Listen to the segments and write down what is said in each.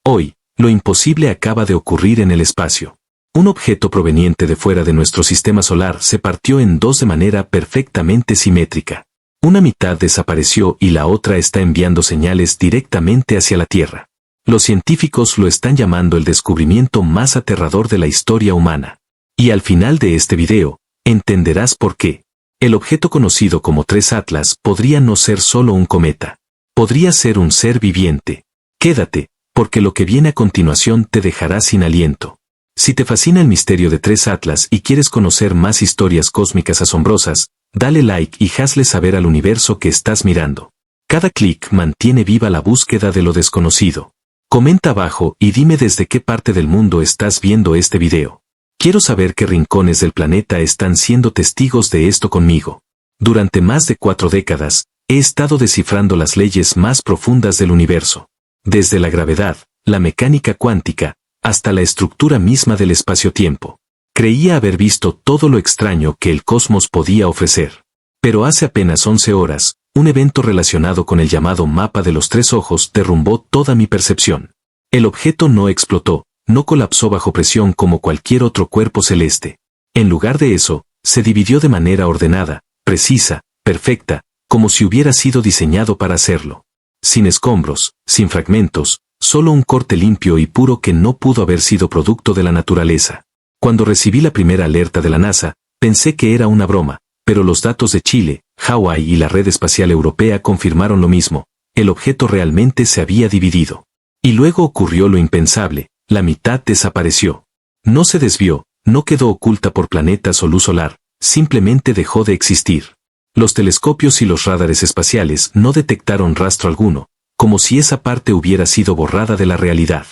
Hoy, lo imposible acaba de ocurrir en el espacio. Un objeto proveniente de fuera de nuestro sistema solar se partió en dos de manera perfectamente simétrica. Una mitad desapareció y la otra está enviando señales directamente hacia la Tierra. Los científicos lo están llamando el descubrimiento más aterrador de la historia humana. Y al final de este video, entenderás por qué. El objeto conocido como 3 Atlas podría no ser solo un cometa. Podría ser un ser viviente. Quédate, porque lo que viene a continuación te dejará sin aliento. Si te fascina el misterio de 3 Atlas y quieres conocer más historias cósmicas asombrosas, dale like y hazle saber al universo que estás mirando. Cada clic mantiene viva la búsqueda de lo desconocido. Comenta abajo y dime desde qué parte del mundo estás viendo este video. Quiero saber qué rincones del planeta están siendo testigos de esto conmigo. Durante más de 4 décadas, he estado descifrando las leyes más profundas del universo. Desde la gravedad, la mecánica cuántica, hasta la estructura misma del espacio-tiempo. Creía haber visto todo lo extraño que el cosmos podía ofrecer. Pero hace apenas 11 horas, un evento relacionado con el llamado mapa de los 3 ojos derrumbó toda mi percepción. El objeto no explotó, no colapsó bajo presión como cualquier otro cuerpo celeste. En lugar de eso, se dividió de manera ordenada, precisa, perfecta, como si hubiera sido diseñado para hacerlo. Sin escombros, sin fragmentos, solo un corte limpio y puro que no pudo haber sido producto de la naturaleza. Cuando recibí la primera alerta de la NASA, pensé que era una broma, pero los datos de Chile, Hawái y la Red Espacial Europea confirmaron lo mismo. El objeto realmente se había dividido. Y luego ocurrió lo impensable, la mitad desapareció. No se desvió, no quedó oculta por planetas o luz solar, simplemente dejó de existir. Los telescopios y los radares espaciales no detectaron rastro alguno, como si esa parte hubiera sido borrada de la realidad.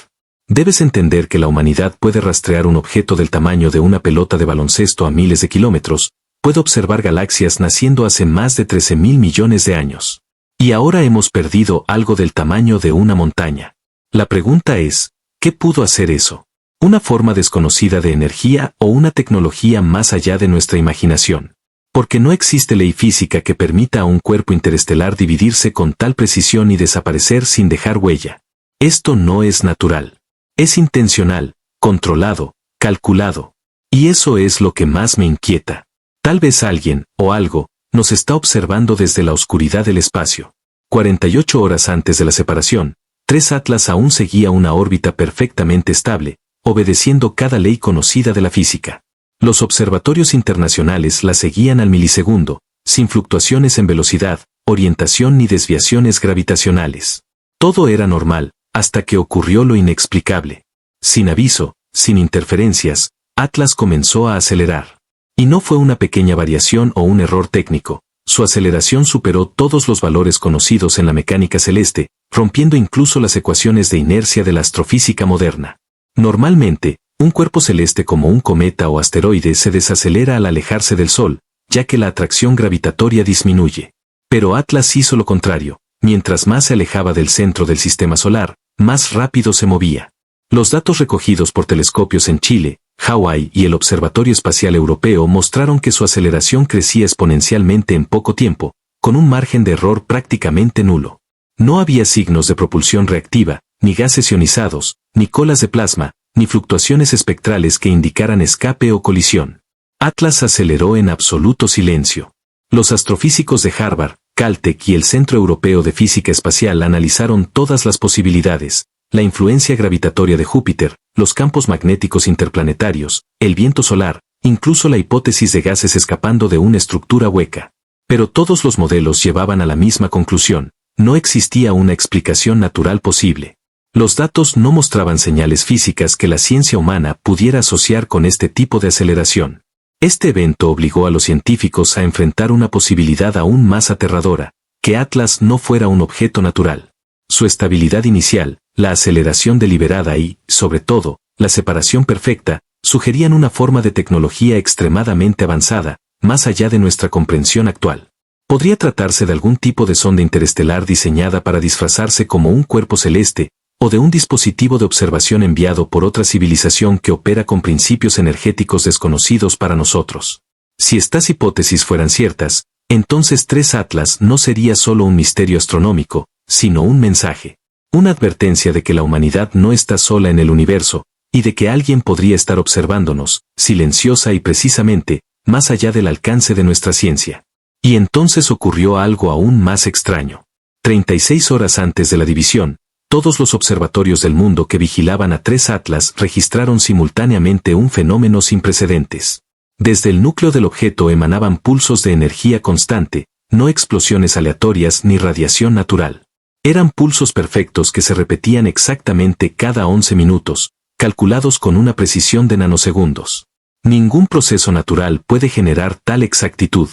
Debes entender que la humanidad puede rastrear un objeto del tamaño de una pelota de baloncesto a miles de kilómetros, puede observar galaxias naciendo hace más de 13.000 millones de años. Y ahora hemos perdido algo del tamaño de una montaña. La pregunta es, ¿qué pudo hacer eso? ¿Una forma desconocida de energía o una tecnología más allá de nuestra imaginación? Porque no existe ley física que permita a un cuerpo interestelar dividirse con tal precisión y desaparecer sin dejar huella. Esto no es natural. Es intencional, controlado, calculado. Y eso es lo que más me inquieta. Tal vez alguien, o algo, nos está observando desde la oscuridad del espacio. 48 horas antes de la separación, 3 Atlas aún seguía una órbita perfectamente estable, obedeciendo cada ley conocida de la física. Los observatorios internacionales la seguían al milisegundo, sin fluctuaciones en velocidad, orientación ni desviaciones gravitacionales. Todo era normal, hasta que ocurrió lo inexplicable. Sin aviso, sin interferencias, Atlas comenzó a acelerar. Y no fue una pequeña variación o un error técnico, su aceleración superó todos los valores conocidos en la mecánica celeste, rompiendo incluso las ecuaciones de inercia de la astrofísica moderna. Normalmente, un cuerpo celeste como un cometa o asteroide se desacelera al alejarse del Sol, ya que la atracción gravitatoria disminuye. Pero Atlas hizo lo contrario, mientras más se alejaba del centro del sistema solar, más rápido se movía. Los datos recogidos por telescopios en Chile, Hawái y el Observatorio Espacial Europeo mostraron que su aceleración crecía exponencialmente en poco tiempo, con un margen de error prácticamente nulo. No había signos de propulsión reactiva, ni gases ionizados, ni colas de plasma, ni fluctuaciones espectrales que indicaran escape o colisión. Atlas aceleró en absoluto silencio. Los astrofísicos de Harvard, Caltech y el Centro Europeo de Física Espacial analizaron todas las posibilidades, la influencia gravitatoria de Júpiter, los campos magnéticos interplanetarios, el viento solar, incluso la hipótesis de gases escapando de una estructura hueca. Pero todos los modelos llevaban a la misma conclusión, no existía una explicación natural posible. Los datos no mostraban señales físicas que la ciencia humana pudiera asociar con este tipo de aceleración. Este evento obligó a los científicos a enfrentar una posibilidad aún más aterradora, que Atlas no fuera un objeto natural. Su estabilidad inicial, la aceleración deliberada y, sobre todo, la separación perfecta, sugerían una forma de tecnología extremadamente avanzada, más allá de nuestra comprensión actual. Podría tratarse de algún tipo de sonda interestelar diseñada para disfrazarse como un cuerpo celeste, o de un dispositivo de observación enviado por otra civilización que opera con principios energéticos desconocidos para nosotros. Si estas hipótesis fueran ciertas, entonces 3 Atlas no sería solo un misterio astronómico, sino un mensaje. Una advertencia de que la humanidad no está sola en el universo, y de que alguien podría estar observándonos, silenciosa y precisamente, más allá del alcance de nuestra ciencia. Y entonces ocurrió algo aún más extraño. 36 horas antes de la división, todos los observatorios del mundo que vigilaban a 3 Atlas registraron simultáneamente un fenómeno sin precedentes. Desde el núcleo del objeto emanaban pulsos de energía constante, no explosiones aleatorias ni radiación natural. Eran pulsos perfectos que se repetían exactamente cada 11 minutos, calculados con una precisión de nanosegundos. Ningún proceso natural puede generar tal exactitud.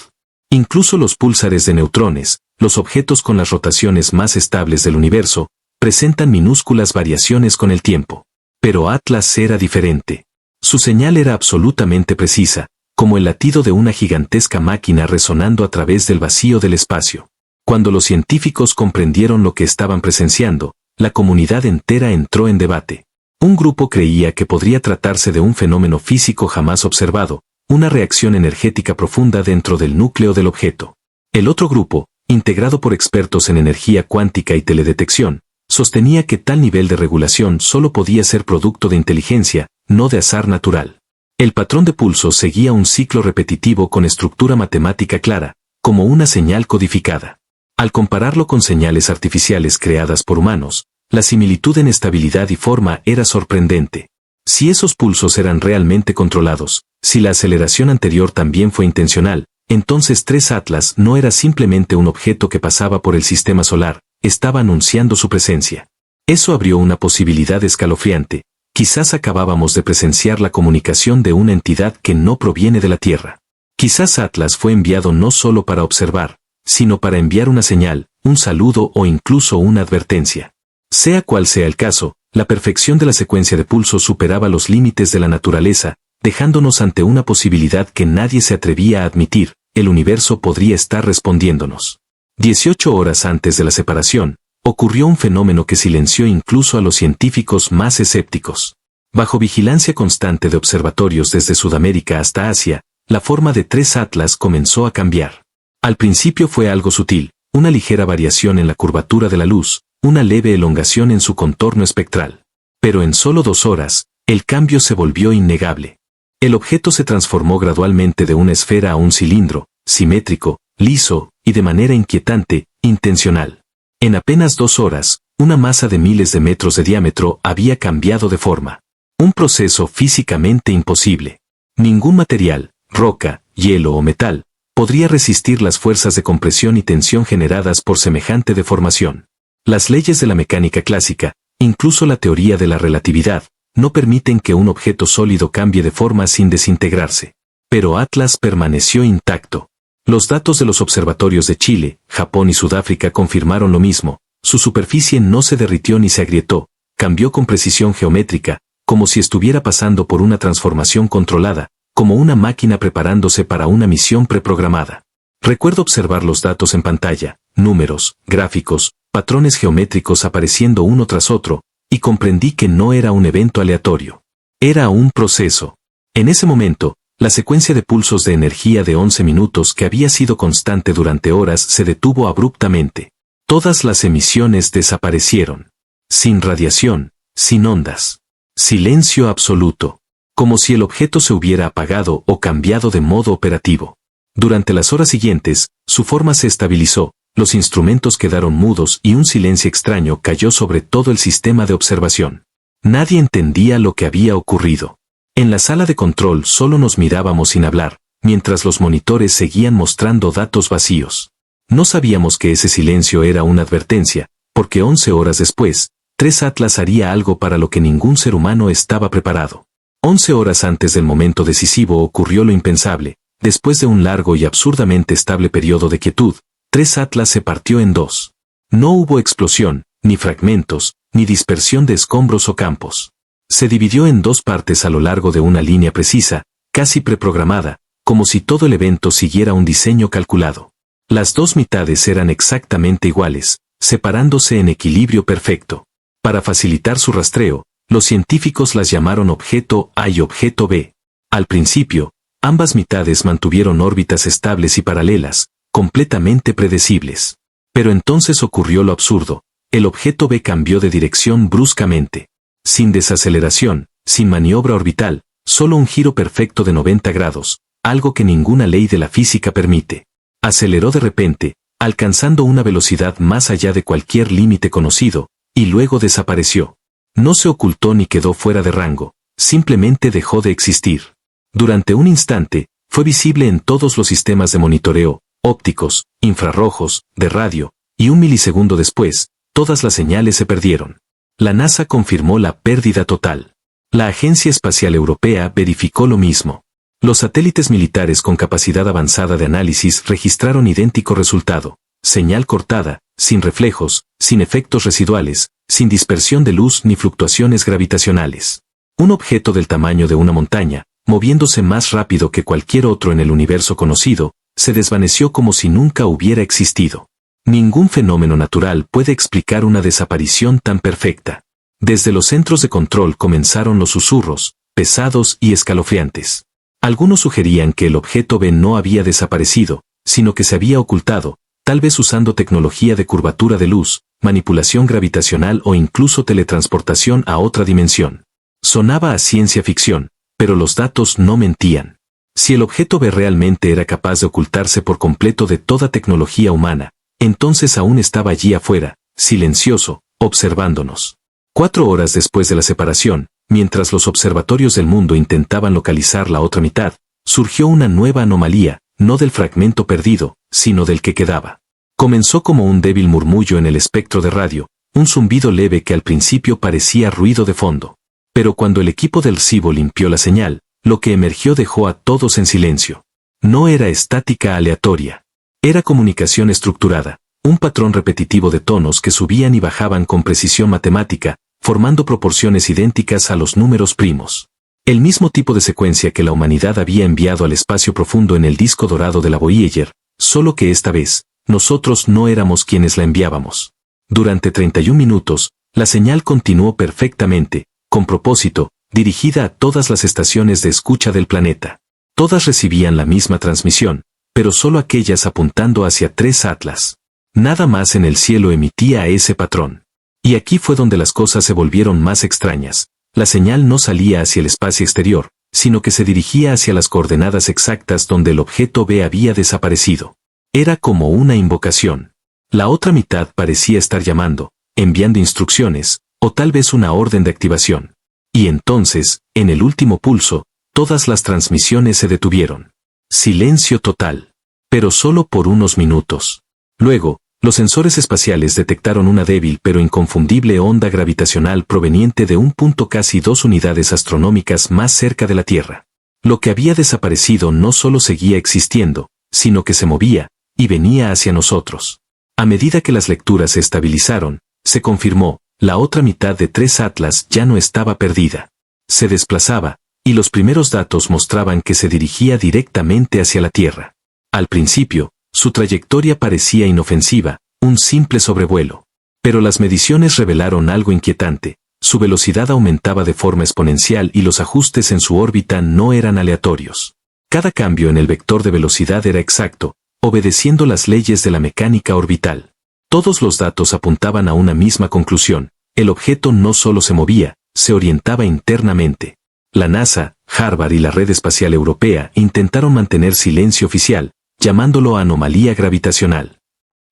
Incluso los púlsares de neutrones, los objetos con las rotaciones más estables del universo, presentan minúsculas variaciones con el tiempo. Pero Atlas era diferente. Su señal era absolutamente precisa, como el latido de una gigantesca máquina resonando a través del vacío del espacio. Cuando los científicos comprendieron lo que estaban presenciando, la comunidad entera entró en debate. Un grupo creía que podría tratarse de un fenómeno físico jamás observado, una reacción energética profunda dentro del núcleo del objeto. El otro grupo, integrado por expertos en energía cuántica y teledetección, sostenía que tal nivel de regulación solo podía ser producto de inteligencia, no de azar natural. El patrón de pulsos seguía un ciclo repetitivo con estructura matemática clara, como una señal codificada. Al compararlo con señales artificiales creadas por humanos, la similitud en estabilidad y forma era sorprendente. Si esos pulsos eran realmente controlados, si la aceleración anterior también fue intencional, entonces 3 Atlas no era simplemente un objeto que pasaba por el sistema solar, estaba anunciando su presencia. Eso abrió una posibilidad escalofriante. Quizás acabábamos de presenciar la comunicación de una entidad que no proviene de la Tierra. Quizás Atlas fue enviado no solo para observar, sino para enviar una señal, un saludo o incluso una advertencia. Sea cual sea el caso, la perfección de la secuencia de pulsos superaba los límites de la naturaleza, dejándonos ante una posibilidad que nadie se atrevía a admitir: el universo podría estar respondiéndonos. 18 horas antes de la separación, ocurrió un fenómeno que silenció incluso a los científicos más escépticos. Bajo vigilancia constante de observatorios desde Sudamérica hasta Asia, la forma de 3 Atlas comenzó a cambiar. Al principio fue algo sutil, una ligera variación en la curvatura de la luz, una leve elongación en su contorno espectral. Pero en solo 2 horas, el cambio se volvió innegable. El objeto se transformó gradualmente de una esfera a un cilindro, simétrico, liso, y de manera inquietante, intencional. En apenas 2 horas, una masa de miles de metros de diámetro había cambiado de forma. Un proceso físicamente imposible. Ningún material, roca, hielo o metal, podría resistir las fuerzas de compresión y tensión generadas por semejante deformación. Las leyes de la mecánica clásica, incluso la teoría de la relatividad, no permiten que un objeto sólido cambie de forma sin desintegrarse. Pero Atlas permaneció intacto. Los datos de los observatorios de Chile, Japón y Sudáfrica confirmaron lo mismo: su superficie no se derritió ni se agrietó, cambió con precisión geométrica, como si estuviera pasando por una transformación controlada, como una máquina preparándose para una misión preprogramada. Recuerdo observar los datos en pantalla, números, gráficos, patrones geométricos apareciendo uno tras otro, y comprendí que no era un evento aleatorio. Era un proceso. En ese momento, la secuencia de pulsos de energía de 11 minutos que había sido constante durante horas se detuvo abruptamente. Todas las emisiones desaparecieron. Sin radiación, sin ondas. Silencio absoluto. Como si el objeto se hubiera apagado o cambiado de modo operativo. Durante las horas siguientes, su forma se estabilizó, los instrumentos quedaron mudos y un silencio extraño cayó sobre todo el sistema de observación. Nadie entendía lo que había ocurrido. En la sala de control solo nos mirábamos sin hablar, mientras los monitores seguían mostrando datos vacíos. No sabíamos que ese silencio era una advertencia, porque 11 horas después, 3 Atlas haría algo para lo que ningún ser humano estaba preparado. 11 horas antes del momento decisivo ocurrió lo impensable. Después de un largo y absurdamente estable periodo de quietud, 3 Atlas se partió en 2. No hubo explosión, ni fragmentos, ni dispersión de escombros o campos. Se dividió en 2 partes a lo largo de una línea precisa, casi preprogramada, como si todo el evento siguiera un diseño calculado. Las 2 mitades eran exactamente iguales, separándose en equilibrio perfecto. Para facilitar su rastreo, los científicos las llamaron objeto A y objeto B. Al principio, ambas mitades mantuvieron órbitas estables y paralelas, completamente predecibles. Pero entonces ocurrió lo absurdo: el objeto B cambió de dirección bruscamente. Sin desaceleración, sin maniobra orbital, solo un giro perfecto de 90 grados, algo que ninguna ley de la física permite. Aceleró de repente, alcanzando una velocidad más allá de cualquier límite conocido, y luego desapareció. No se ocultó ni quedó fuera de rango, simplemente dejó de existir. Durante un instante, fue visible en todos los sistemas de monitoreo, ópticos, infrarrojos, de radio, y un milisegundo después, todas las señales se perdieron. La NASA confirmó la pérdida total. La Agencia Espacial Europea verificó lo mismo. Los satélites militares con capacidad avanzada de análisis registraron idéntico resultado: señal cortada, sin reflejos, sin efectos residuales, sin dispersión de luz ni fluctuaciones gravitacionales. Un objeto del tamaño de una montaña, moviéndose más rápido que cualquier otro en el universo conocido, se desvaneció como si nunca hubiera existido. Ningún fenómeno natural puede explicar una desaparición tan perfecta. Desde los centros de control comenzaron los susurros, pesados y escalofriantes. Algunos sugerían que el objeto B no había desaparecido, sino que se había ocultado, tal vez usando tecnología de curvatura de luz, manipulación gravitacional o incluso teletransportación a otra dimensión. Sonaba a ciencia ficción, pero los datos no mentían. Si el objeto B realmente era capaz de ocultarse por completo de toda tecnología humana, entonces aún estaba allí afuera, silencioso, observándonos. 4 horas después de la separación, mientras los observatorios del mundo intentaban localizar la otra mitad, surgió una nueva anomalía, no del fragmento perdido, sino del que quedaba. Comenzó como un débil murmullo en el espectro de radio, un zumbido leve que al principio parecía ruido de fondo. Pero cuando el equipo del CIBO limpió la señal, lo que emergió dejó a todos en silencio. No era estática aleatoria. Era comunicación estructurada, un patrón repetitivo de tonos que subían y bajaban con precisión matemática, formando proporciones idénticas a los números primos. El mismo tipo de secuencia que la humanidad había enviado al espacio profundo en el disco dorado de la Voyager, solo que esta vez, nosotros no éramos quienes la enviábamos. Durante 31 minutos, la señal continuó perfectamente, con propósito, dirigida a todas las estaciones de escucha del planeta. Todas recibían la misma transmisión, pero solo aquellas apuntando hacia 3 Atlas. Nada más en el cielo emitía ese patrón. Y aquí fue donde las cosas se volvieron más extrañas. La señal no salía hacia el espacio exterior, sino que se dirigía hacia las coordenadas exactas donde el objeto B había desaparecido. Era como una invocación. La otra mitad parecía estar llamando, enviando instrucciones, o tal vez una orden de activación. Y entonces, en el último pulso, todas las transmisiones se detuvieron. Silencio total. Pero solo por unos minutos. Luego, los sensores espaciales detectaron una débil pero inconfundible onda gravitacional proveniente de un punto casi 2 unidades astronómicas más cerca de la Tierra. Lo que había desaparecido no solo seguía existiendo, sino que se movía, y venía hacia nosotros. A medida que las lecturas se estabilizaron, se confirmó, la otra mitad de 3 Atlas ya no estaba perdida. Se desplazaba, y los primeros datos mostraban que se dirigía directamente hacia la Tierra. Al principio, su trayectoria parecía inofensiva, un simple sobrevuelo. Pero las mediciones revelaron algo inquietante: su velocidad aumentaba de forma exponencial y los ajustes en su órbita no eran aleatorios. Cada cambio en el vector de velocidad era exacto, obedeciendo las leyes de la mecánica orbital. Todos los datos apuntaban a una misma conclusión: el objeto no solo se movía, se orientaba internamente. La NASA, Harvard y la Red Espacial Europea intentaron mantener silencio oficial, llamándolo anomalía gravitacional.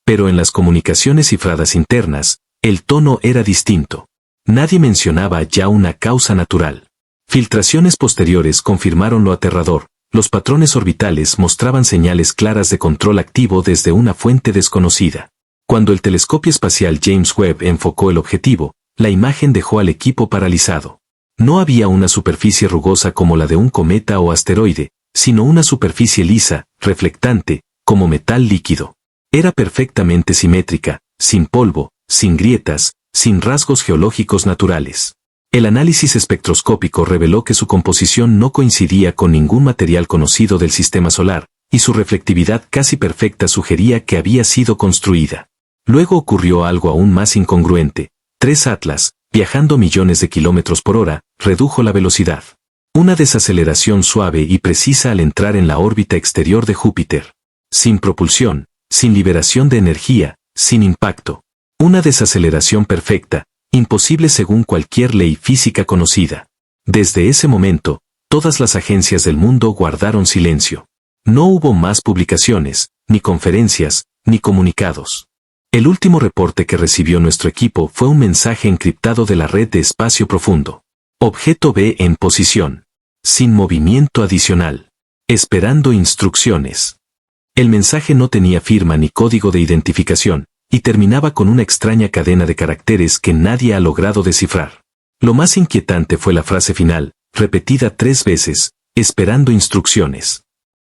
Pero en las comunicaciones cifradas internas, el tono era distinto. Nadie mencionaba ya una causa natural. Filtraciones posteriores confirmaron lo aterrador: los patrones orbitales mostraban señales claras de control activo desde una fuente desconocida. Cuando el telescopio espacial James Webb enfocó el objetivo, la imagen dejó al equipo paralizado. No había una superficie rugosa como la de un cometa o asteroide, sino una superficie lisa, reflectante, como metal líquido. Era perfectamente simétrica, sin polvo, sin grietas, sin rasgos geológicos naturales. El análisis espectroscópico reveló que su composición no coincidía con ningún material conocido del sistema solar, y su reflectividad casi perfecta sugería que había sido construida. Luego ocurrió algo aún más incongruente: 3 Atlas, viajando millones de kilómetros por hora, redujo la velocidad. Una desaceleración suave y precisa al entrar en la órbita exterior de Júpiter. Sin propulsión, sin liberación de energía, sin impacto. Una desaceleración perfecta, imposible según cualquier ley física conocida. Desde ese momento, todas las agencias del mundo guardaron silencio. No hubo más publicaciones, ni conferencias, ni comunicados. El último reporte que recibió nuestro equipo fue un mensaje encriptado de la red de espacio profundo. Objeto B en posición. Sin movimiento adicional. Esperando instrucciones. El mensaje no tenía firma ni código de identificación, y terminaba con una extraña cadena de caracteres que nadie ha logrado descifrar. Lo más inquietante fue la frase final, repetida 3 veces, esperando instrucciones.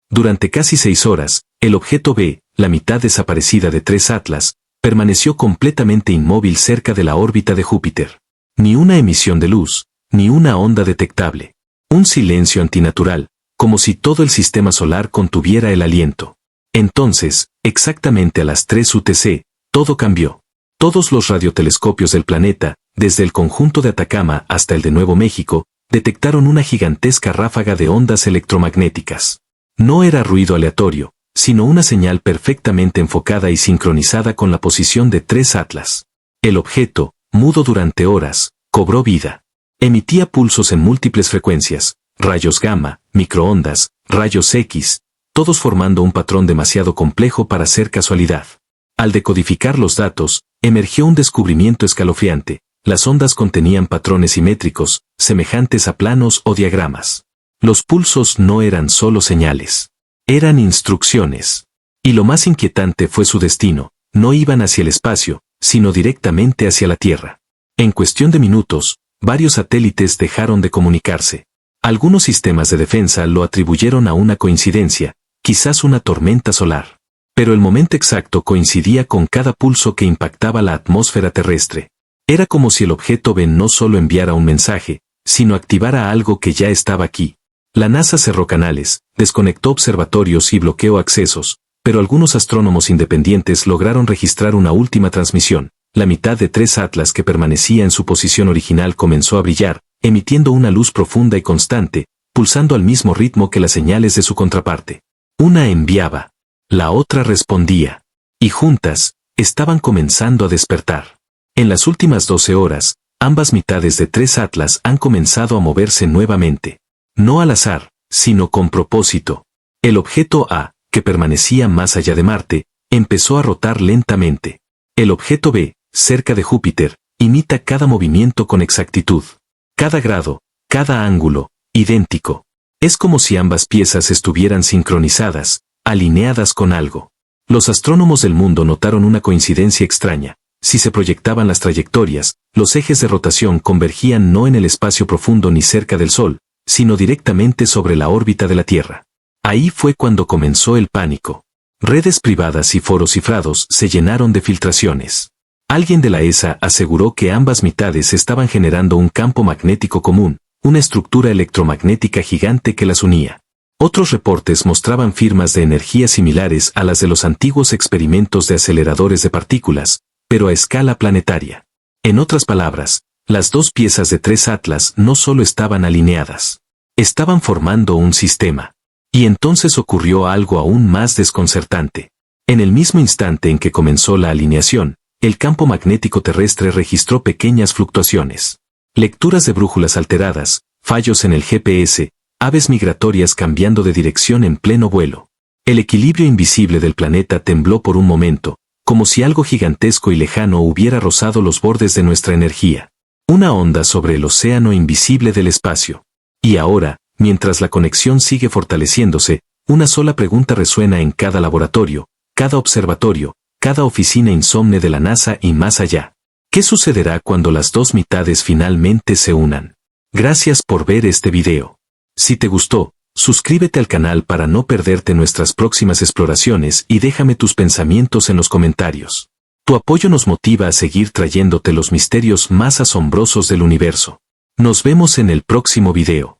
Durante casi 6 horas, el objeto B, la mitad desaparecida de 3 Atlas, permaneció completamente inmóvil cerca de la órbita de Júpiter. Ni una emisión de luz, ni una onda detectable. Un silencio antinatural, como si todo el sistema solar contuviera el aliento. Entonces, exactamente a las 3 UTC, todo cambió. Todos los radiotelescopios del planeta, desde el conjunto de Atacama hasta el de Nuevo México, detectaron una gigantesca ráfaga de ondas electromagnéticas. No era ruido aleatorio, sino una señal perfectamente enfocada y sincronizada con la posición de 3 Atlas. El objeto, mudo durante horas, cobró vida. Emitía pulsos en múltiples frecuencias, rayos gamma, microondas, rayos X, todos formando un patrón demasiado complejo para ser casualidad. Al decodificar los datos, emergió un descubrimiento escalofriante. Las ondas contenían patrones simétricos, semejantes a planos o diagramas. Los pulsos no eran solo señales. Eran instrucciones. Y lo más inquietante fue su destino. No iban hacia el espacio, sino directamente hacia la Tierra. En cuestión de minutos, varios satélites dejaron de comunicarse. Algunos sistemas de defensa lo atribuyeron a una coincidencia, quizás una tormenta solar. Pero el momento exacto coincidía con cada pulso que impactaba la atmósfera terrestre. Era como si el objeto B no solo enviara un mensaje, sino activara algo que ya estaba aquí. La NASA cerró canales, desconectó observatorios y bloqueó accesos, pero algunos astrónomos independientes lograron registrar una última transmisión. La mitad de 3 Atlas que permanecía en su posición original comenzó a brillar, emitiendo una luz profunda y constante, pulsando al mismo ritmo que las señales de su contraparte. Una enviaba. La otra respondía. Y juntas, estaban comenzando a despertar. En las últimas 12 horas, ambas mitades de 3 Atlas han comenzado a moverse nuevamente. No al azar, sino con propósito. El objeto A, que permanecía más allá de Marte, empezó a rotar lentamente. El objeto B, cerca de Júpiter, imita cada movimiento con exactitud. Cada grado, cada ángulo, idéntico. Es como si ambas piezas estuvieran sincronizadas, alineadas con algo. Los astrónomos del mundo notaron una coincidencia extraña. Si se proyectaban las trayectorias, los ejes de rotación convergían no en el espacio profundo ni cerca del Sol, sino directamente sobre la órbita de la Tierra. Ahí fue cuando comenzó el pánico. Redes privadas y foros cifrados se llenaron de filtraciones. Alguien de la ESA aseguró que ambas mitades estaban generando un campo magnético común, una estructura electromagnética gigante que las unía. Otros reportes mostraban firmas de energía similares a las de los antiguos experimentos de aceleradores de partículas, pero a escala planetaria. En otras palabras, las dos piezas de 3 Atlas no solo estaban alineadas, estaban formando un sistema. Y entonces ocurrió algo aún más desconcertante. En el mismo instante en que comenzó la alineación, el campo magnético terrestre registró pequeñas fluctuaciones. Lecturas de brújulas alteradas, fallos en el GPS, aves migratorias cambiando de dirección en pleno vuelo. El equilibrio invisible del planeta tembló por un momento, como si algo gigantesco y lejano hubiera rozado los bordes de nuestra energía. Una onda sobre el océano invisible del espacio. Y ahora, mientras la conexión sigue fortaleciéndose, una sola pregunta resuena en cada laboratorio, cada observatorio, cada oficina insomne de la NASA y más allá. ¿Qué sucederá cuando las dos mitades finalmente se unan? Gracias por ver este video. Si te gustó, suscríbete al canal para no perderte nuestras próximas exploraciones y déjame tus pensamientos en los comentarios. Tu apoyo nos motiva a seguir trayéndote los misterios más asombrosos del universo. Nos vemos en el próximo video.